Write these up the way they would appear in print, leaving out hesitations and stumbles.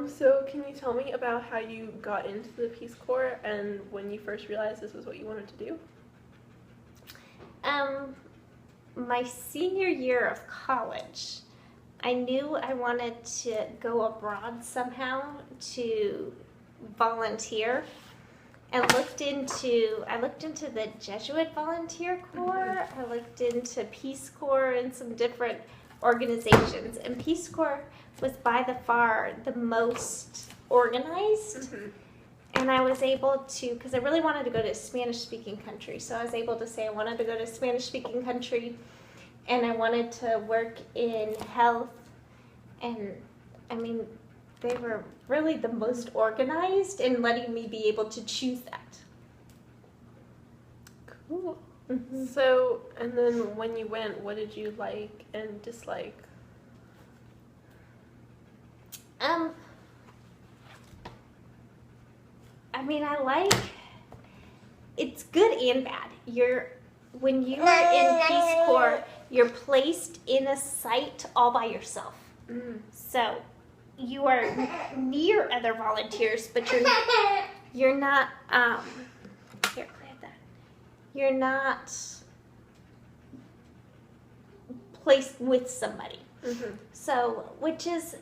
So can you tell me about how you got into the Peace Corps and when you first realized this was what you wanted to do? My senior year of college, I knew I wanted to go abroad somehow to volunteer, and I looked into the Jesuit Volunteer Corps. I looked into Peace Corps and some different organizations, and Peace Corps was by the far the most organized. Mm-hmm. And I was able to, because I really wanted to go to a Spanish-speaking country, so I was able to say I wanted to go to a Spanish-speaking country, and I wanted to work in health, and I mean, they were really the most organized in letting me be able to choose that. Cool. Mm-hmm. So, and then when you went, what did you like and dislike? I mean, it's good and bad. When you are in Peace Corps, you're placed in a site all by yourself. Mm. So you are near other volunteers, but you're not here, grab that. You're not placed with somebody. Mm-hmm. So, which is,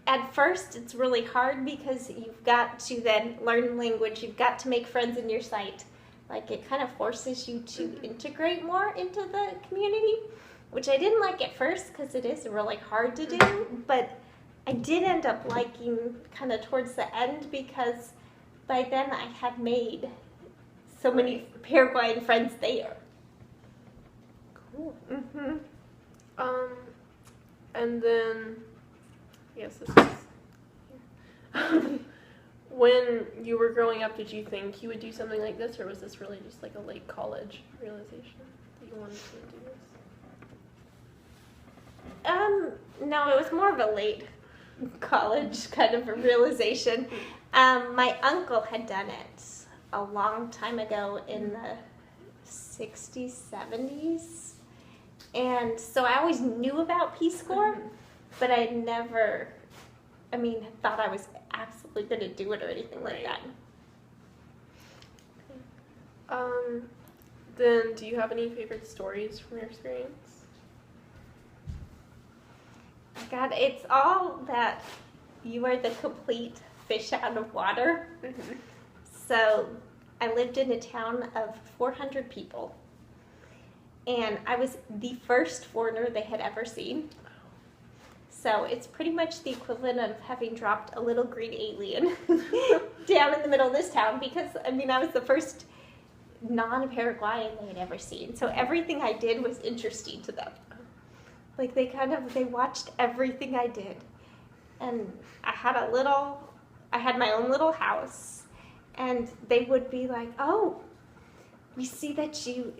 at first, it's really hard because you've got to then learn language. You've got to make friends in your site. Like, it kind of forces you to integrate more into the community, which I didn't like at first because it is really hard to do. But I did end up liking kind of towards the end because by then I had made so many Paraguayan friends there. Cool. Mm-hmm. And then, yes, this is. When you were growing up, did you think you would do something like this, or was this really just like a late college realization that you wanted to do this? No, it was more of a late college kind of a realization. My uncle had done it a long time ago in the 60s, 70s. And so I always knew about Peace Corps, but I never, thought I was absolutely going to do it or anything like that. Then do you have any favorite stories from your experience? God, it's all that you are the complete fish out of water. Mm-hmm. So I lived in a town of 400 people, and I was the first foreigner they had ever seen. So it's pretty much the equivalent of having dropped a little green alien down in the middle of this town because, I was the first non-Paraguayan they had ever seen. So everything I did was interesting to them. Like they watched everything I did. And I had my own little house, and they would be like, "Oh, we see that you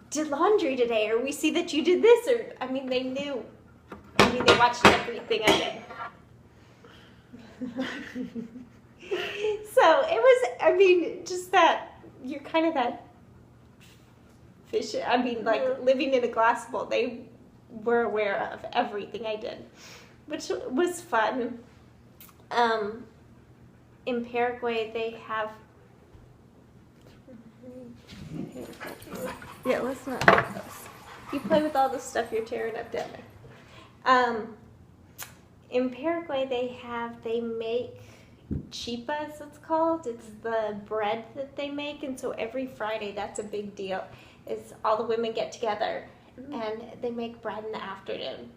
did laundry today," or "We see that you did this," or, they knew. They watched everything I did. So it was, just that, you're kind of that fish, living in a glass bowl. They were aware of everything I did, which was fun. In Paraguay, they have... Yeah, let's not do this. You play with all the stuff you're tearing up down there. In Paraguay, they make chipas, it's called. It's the bread that they make, and so every Friday, that's a big deal. Is all the women get together, and they make bread in the afternoon.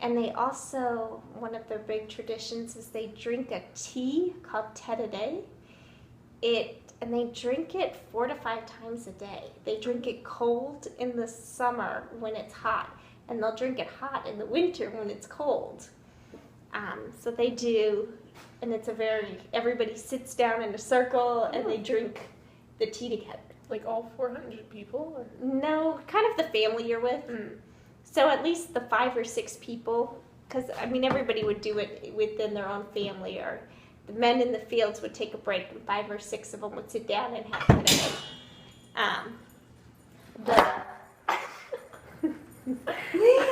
And they also, one of their big traditions is they drink a tea called tereré. And they drink it 4 to 5 times a day. They drink it cold in the summer when it's hot, and they'll drink it hot in the winter when it's cold. So they do, and everybody sits down in a circle and they drink the tea together. Like all 400 people? Or? No, kind of the family you're with. So at least the 5 or 6 people, because everybody would do it within their own family, or the men in the fields would take a break and 5 or 6 of them would sit down and have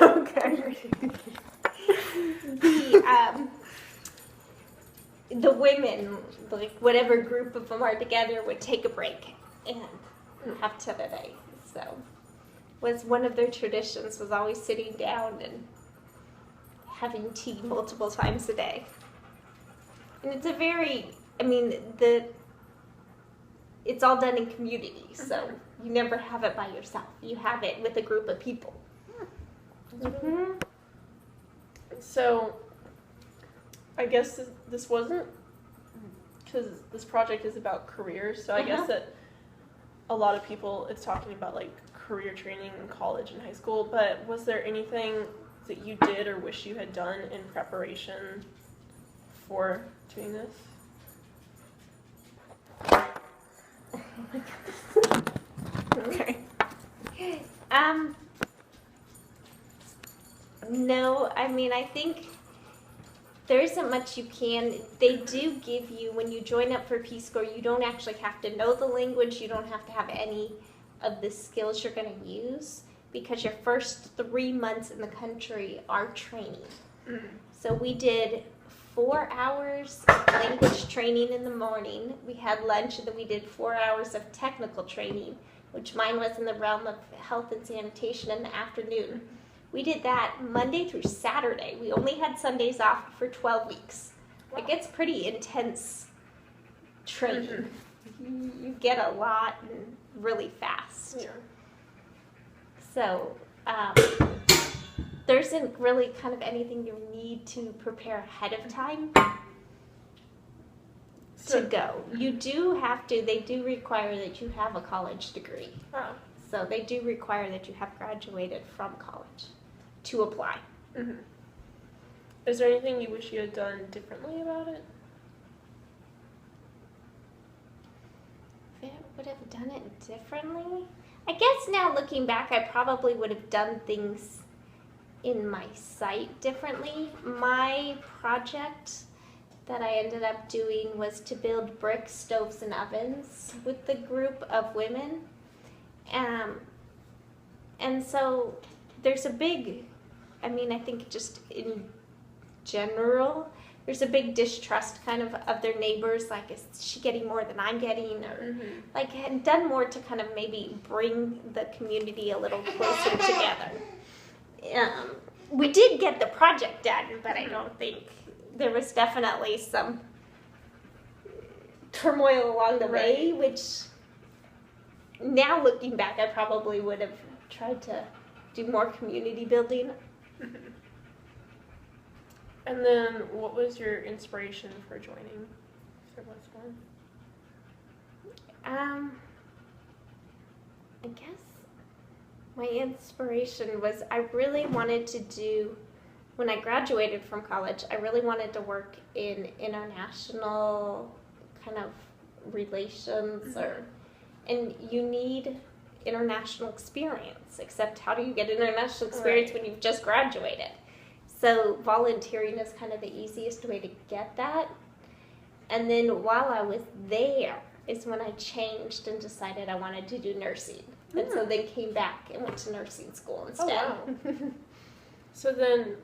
Okay. the women, like whatever group of them are together, would take a break and have today. So, was one of their traditions was always sitting down and having tea multiple times a day. And it's a very, I mean, it's all done in community, so you never have it by yourself. You have it with a group of people. Mm-hmm. So, I guess this wasn't, because this project is about careers, so I guess that a lot of people, it's talking about like career training in college and high school, but was there anything that you did or wish you had done in preparation for doing this? Okay. No, I mean, I think there isn't much you can. They do give you, when you join up for Peace Corps, you don't actually have to know the language. You don't have to have any of the skills you're going to use, because your first 3 months in the country are training. Mm-hmm. So we did 4 hours of language training in the morning. We had lunch, and then we did 4 hours of technical training, which mine was in the realm of health and sanitation, in the afternoon. We did that Monday through Saturday. We only had Sundays off for 12 weeks. Wow. It gets pretty intense training. You get a lot and really fast. Yeah. So there isn't really kind of anything you need to prepare ahead of time to go. You do have to, they do require that you have a college degree. Oh. So they do require that you have graduated from college to apply. Mm-hmm. Is there anything you wish you had done differently about it? If I would have done it differently? I guess now looking back, I probably would have done things in my site differently. My project that I ended up doing was to build brick stoves and ovens with the group of women. And so there's a big, I mean, I think just in general, there's a big distrust kind of their neighbors, like, is she getting more than I'm getting? Or like, had done more to kind of maybe bring the community a little closer together. We did get the project done, but I don't think, there was definitely some turmoil along the way, which now looking back, I probably would have tried to do more community building. And then, what was your inspiration for joining? If there was one. I guess my inspiration was I really wanted to do, when I graduated from college, I really wanted to work in international kind of relations, and you need international experience, except how do you get international experience when you've just graduated? So volunteering is kind of the easiest way to get that. And then while I was there is when I changed and decided I wanted to do nursing. And so then came back and went to nursing school instead. Oh, wow. So then,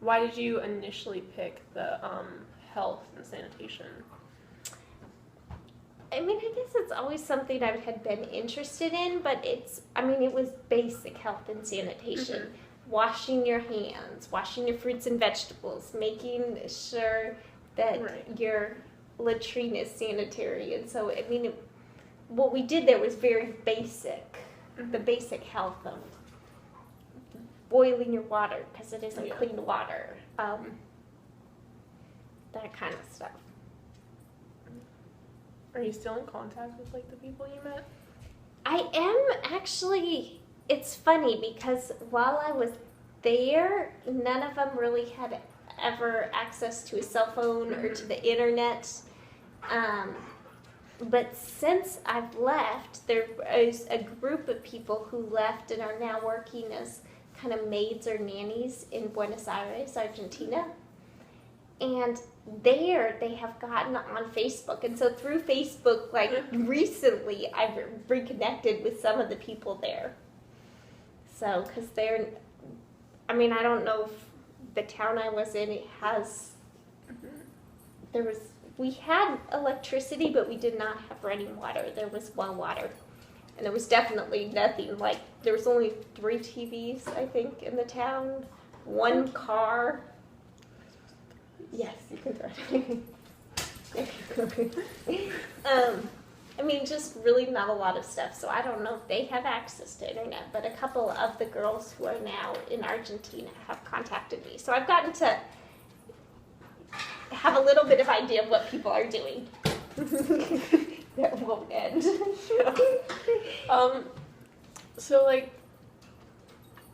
why did you initially pick the health and sanitation? I mean, I guess it's always something I had been interested in, but it was basic health and sanitation. Washing your hands, washing your fruits and vegetables, making sure that your latrine is sanitary. And so, I mean, what we did there was very basic, the basic health of boiling your water because it isn't clean water, that kind of stuff. Are you still in contact with like the people you met? I am actually. It's funny because while I was there, none of them really had ever access to a cell phone or to the internet. But since I've left, there is a group of people who left and are now working as kind of maids or nannies in Buenos Aires, Argentina. And there they have gotten on Facebook. And so through Facebook, like recently, I've reconnected with some of the people there. So, because I don't know if the town I was in has we had electricity, but we did not have running water. There was well water. And there was definitely nothing, like, there was only 3 TVs, I think, in the town, 1 car. Yes, you can throw it. I mean, just really not a lot of stuff. So I don't know if they have access to internet, but a couple of the girls who are now in Argentina have contacted me. So I've gotten to have a little bit of idea of what people are doing. That won't end. So like,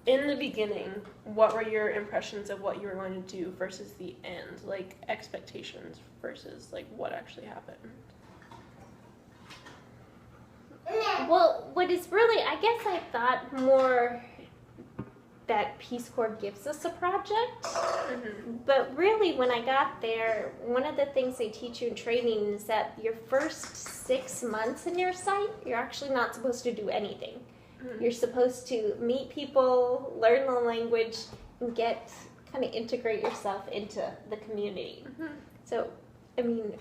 in the beginning, what were your impressions of what you were going to do versus the end? Like, expectations versus like what actually happened? Well, what is really, I guess I thought more that Peace Corps gives us a project. Mm-hmm. But really, when I got there, one of the things they teach you in training is that your first 6 months in your site, you're actually not supposed to do anything. Mm-hmm. You're supposed to meet people, learn the language, and kind of integrate yourself into the community. Mm-hmm. So, I mean,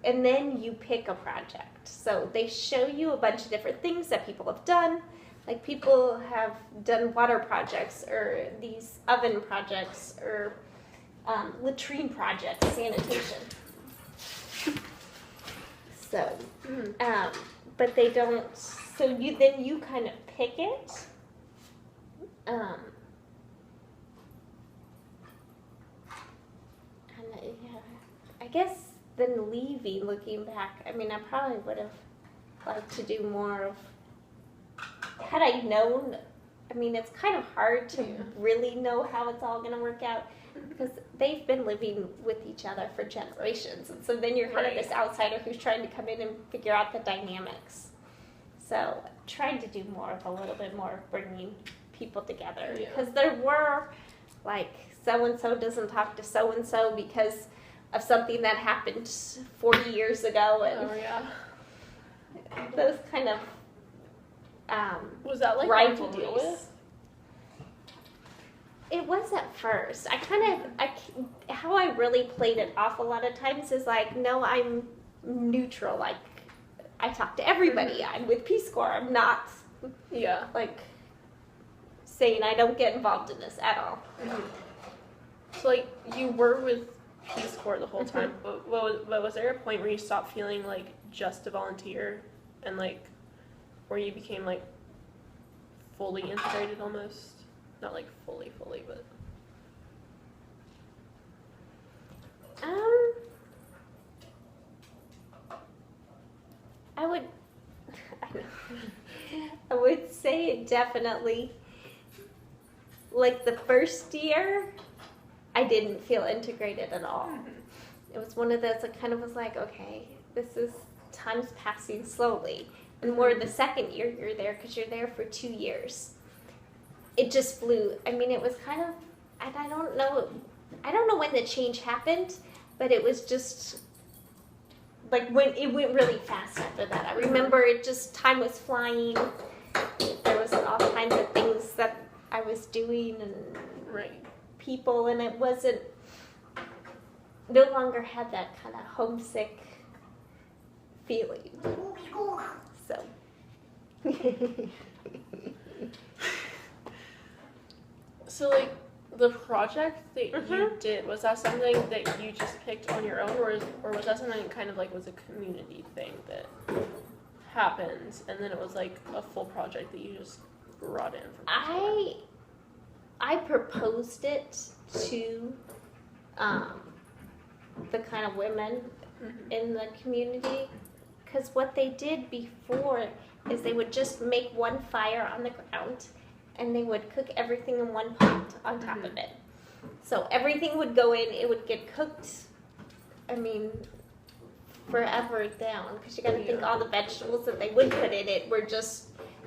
and then you pick a project. So they show you a bunch of different things that people have done. Like, people have done water projects, or these oven projects, or latrine projects, sanitation. So, but they don't, so you kind of pick it. And yeah, I guess then leaving, looking back, I mean, I probably would have liked to do more of, had I known, I mean, it's kind of hard to really know how it's all going to work out, because they've been living with each other for generations. And so then you're kind of this outsider who's trying to come in and figure out the dynamics. So trying to do more of a little bit more of bringing people together. Because there were, like, so-and-so doesn't talk to so-and-so because of something that happened 40 years ago. And those kind of was that like hard to deal with? It was at first. How I really played it off a lot of times is like, no, I'm neutral. Like, I talk to everybody. I'm with Peace Corps. I'm not, like, saying I don't get involved in this at all. Mm-hmm. So, like, you were with Peace Corps the whole time, but was there a point where you stopped feeling like just a volunteer, and like, where you became like fully integrated almost? Not like fully, but. I would say it definitely, like, the first year, I didn't feel integrated at all. It was one of those that kind of was like, okay, time's passing slowly. And more the second year you're there, because you're there for 2 years. It just flew. I mean, it was kind of, and I don't know when the change happened, but it was just, like, when it went really fast after that. I remember time was flying. There was all kinds of things that I was doing, and people, and it wasn't, no longer had that kind of homesick feeling. So. So, like, the project that you did, was that something that you just picked on your own, or was that something that kind of like was a community thing that happened, and then it was like a full project that you just brought in from I proposed it to the kind of women in the community, because what they did before is they would just make one fire on the ground, and they would cook everything in one pot on top of it. So everything would go in, it would get cooked, I mean, forever down, because you got to think all the vegetables that they would put in it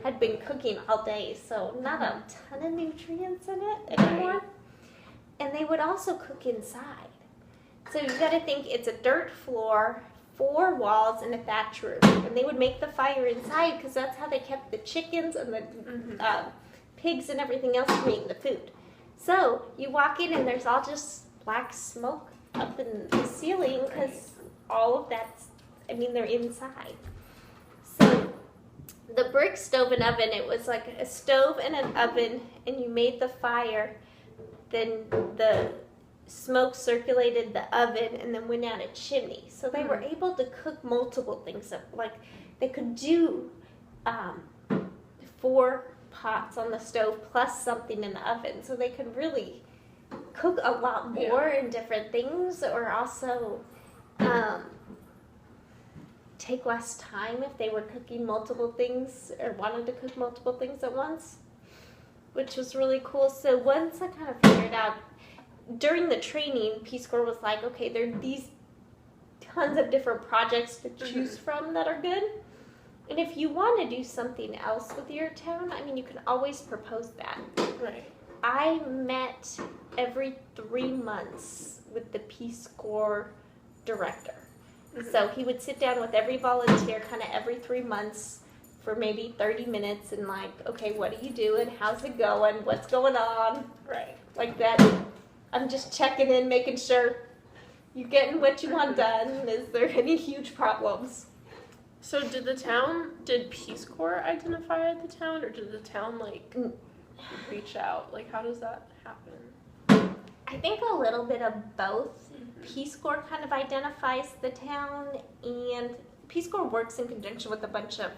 had been cooking all day, so not a ton of nutrients in it anymore. And they would also cook inside. So you got to think it's a dirt floor, 4 walls, and a thatch roof. And they would make the fire inside because that's how they kept the chickens and the pigs and everything else from eating the food. So you walk in and there's all just black smoke up in the ceiling because all of that's, I mean, they're inside. So the brick stove and oven, it was like a stove and an oven, and you made the fire, then the smoke circulated the oven and then went down a chimney. So they were able to cook multiple things up. Like they could do 4 pots on the stove plus something in the oven. So they could really cook a lot more in different things, or also take less time if they were cooking multiple things or wanted to cook multiple things at once, which was really cool. So once I kind of figured out, during the training, Peace Corps was like, okay, there are these tons of different projects to choose from that are good. And if you want to do something else with your town, I mean, you can always propose that. Right. I met every 3 months with the Peace Corps director. So he would sit down with every volunteer kind of every 3 months for maybe 30 minutes and like, okay, what are you doing? How's it going? What's going on? Right. Like that. I'm just checking in, making sure you're getting what you want done. Is there any huge problems? So did Peace Corps identify the town, or did the town like reach out? Like, how does that happen? I think a little bit of both. Peace Corps kind of identifies the town, and Peace Corps works in conjunction with a bunch of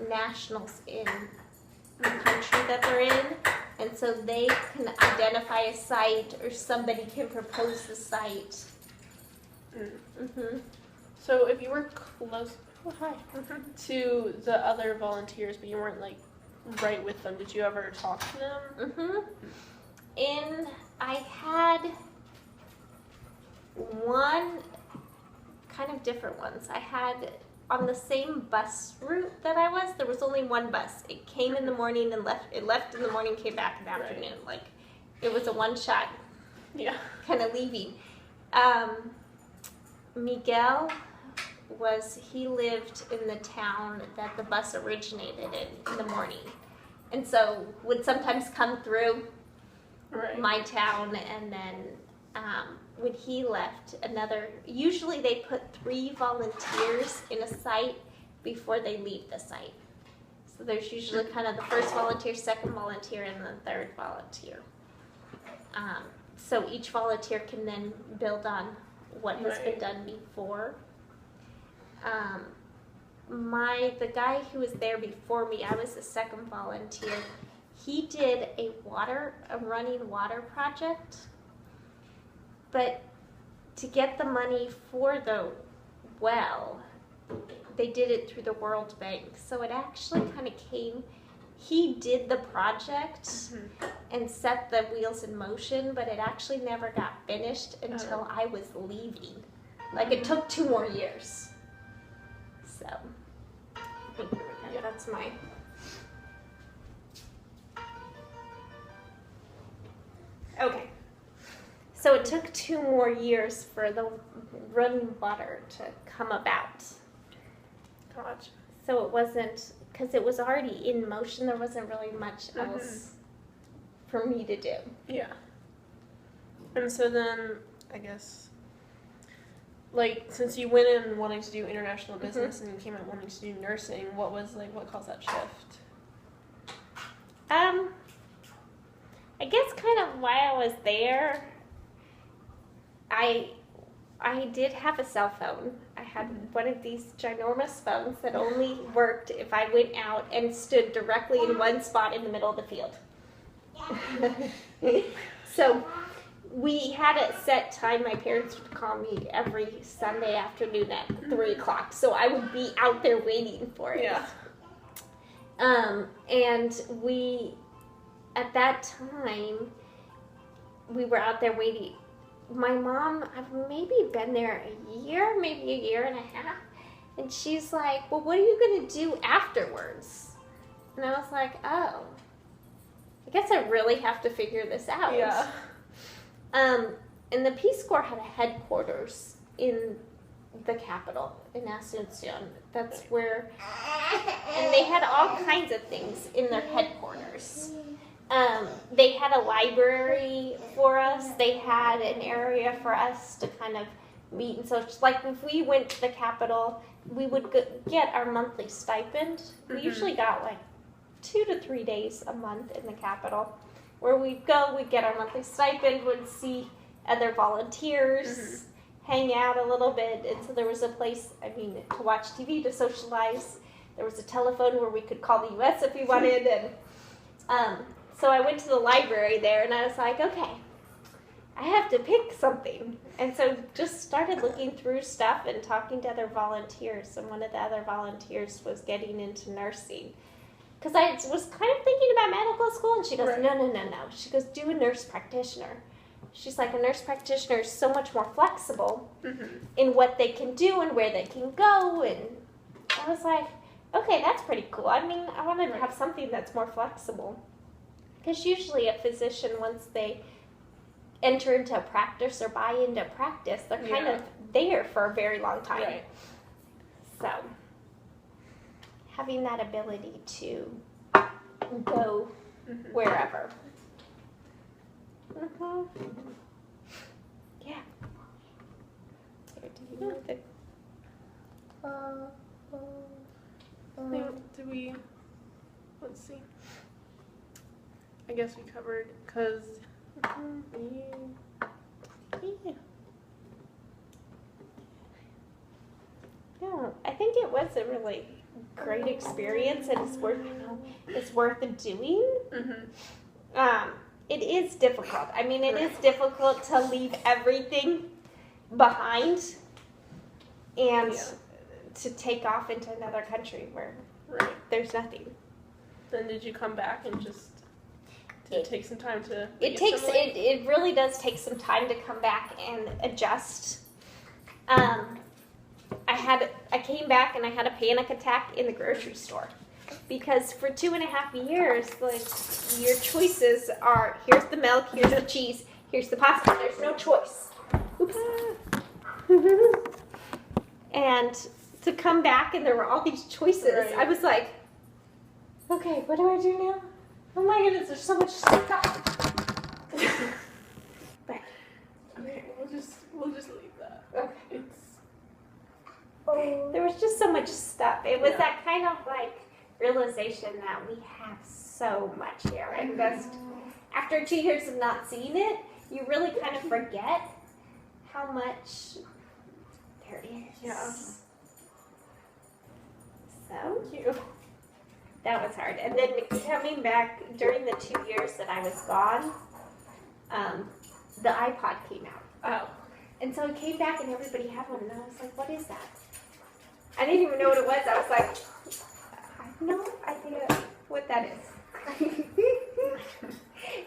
nationals in the country that they're in, and so they can identify a site, or somebody can propose the site. So if you were close to the other volunteers, but you weren't like right with them, did you ever talk to them? And I had one kind of different ones. I had on the same bus route that I was, there was only one bus. It came in the morning and left. It left in the morning, came back in the afternoon. Like it was a one shot. Yeah. Kind of leaving. Miguel he lived in the town that the bus originated in the morning, and so would sometimes come through my town, and then when he left, usually they put 3 volunteers in a site before they leave the site. So there's usually kind of the first volunteer, second volunteer, and the third volunteer. So each volunteer can then build on what has been done before. The guy who was there before me, I was the second volunteer. He did a running water project, but to get the money for the well, they did it through the World Bank. So it actually kind of he did the project and set the wheels in motion, but it actually never got finished until I was leaving. Like it took 2 more years. So that's my... Okay. So it took 2 more years for the running water to come about. Gotcha. So it wasn't, because it was already in motion, there wasn't really much else for me to do. Yeah. And so then, I guess, like, since you went in wanting to do international business and you came out wanting to do nursing, what caused that shift? I guess kind of while I was there, I did have a cell phone. I had one of these ginormous phones that only worked if I went out and stood directly in one spot in the middle of the field. So we had a set time. My parents would call me every Sunday afternoon at 3 o'clock. So I would be out there waiting for it. Yeah. And at that time, we were out there waiting. My mom, I've maybe been there a year, maybe a year and a half. And she's like, well, what are you going to do afterwards? And I was like, oh, I guess I really have to figure this out. Yeah. And the Peace Corps had a headquarters in the capital, in Asuncion. That's where, and they had all kinds of things in their headquarters. They had a library for us. They had an area for us to kind of meet. And so, it's like if we went to the Capitol, we would get our monthly stipend. We usually got like 2 to 3 days a month in the Capitol, where we'd go, we'd get our monthly stipend, would see other volunteers, hang out a little bit. And so there was a place, to watch TV, to socialize. There was a telephone where we could call the U.S. if we wanted. And so I went to the library there, and I was like, okay, I have to pick something. And so just started looking through stuff and talking to other volunteers. And one of the other volunteers was getting into nursing. Because I was kind of thinking about medical school, and she goes, no. She goes, do a nurse practitioner. She's like, a nurse practitioner is so much more flexible in what they can do and where they can go. And I was like, okay, that's pretty cool. I want to have something that's more flexible. Because usually a physician, once they enter into a practice or buy into practice, they're kind of there for a very long time. Right. So having that ability to go wherever. Yeah. Do you know the... Did we? Let's see. I guess we covered because. Yeah, I think it was a really great experience, and it's worth doing. It is difficult. It is difficult to leave everything behind and to take off into another country where there's nothing. Then did you come back and just take some time to? It really does take some time to come back and adjust. I came back and I had a panic attack in the grocery store. Because for 2.5 years, like, your choices are, here's the milk, here's the cheese, here's the pasta. There's no choice. Oops. And to come back and there were all these choices, I was like, okay, what do I do now? Oh my goodness, there's so much stuff. But okay, we'll just leave that. Okay. There was just so much stuff. It was that kind of like realization that we have so much here, and just after 2 years of not seeing it, you really kind of forget how much there is. Yeah. So that was hard. And then coming back during the 2 years that I was gone, the iPod came out. Oh. And so I came back and everybody had one, and I was like, what is that? I didn't even know what it was. I was like, I have no idea what that is. It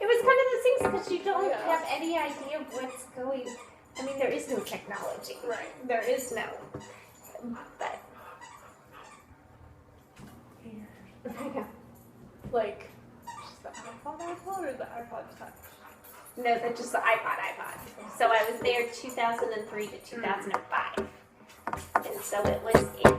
was one of those things because you don't have any idea of what's going. There is no technology. Right. There is no. But. Like, just the iPod or the iPod Touch? No, that's just the iPod. So I was there 2003 to 2005. And so it was in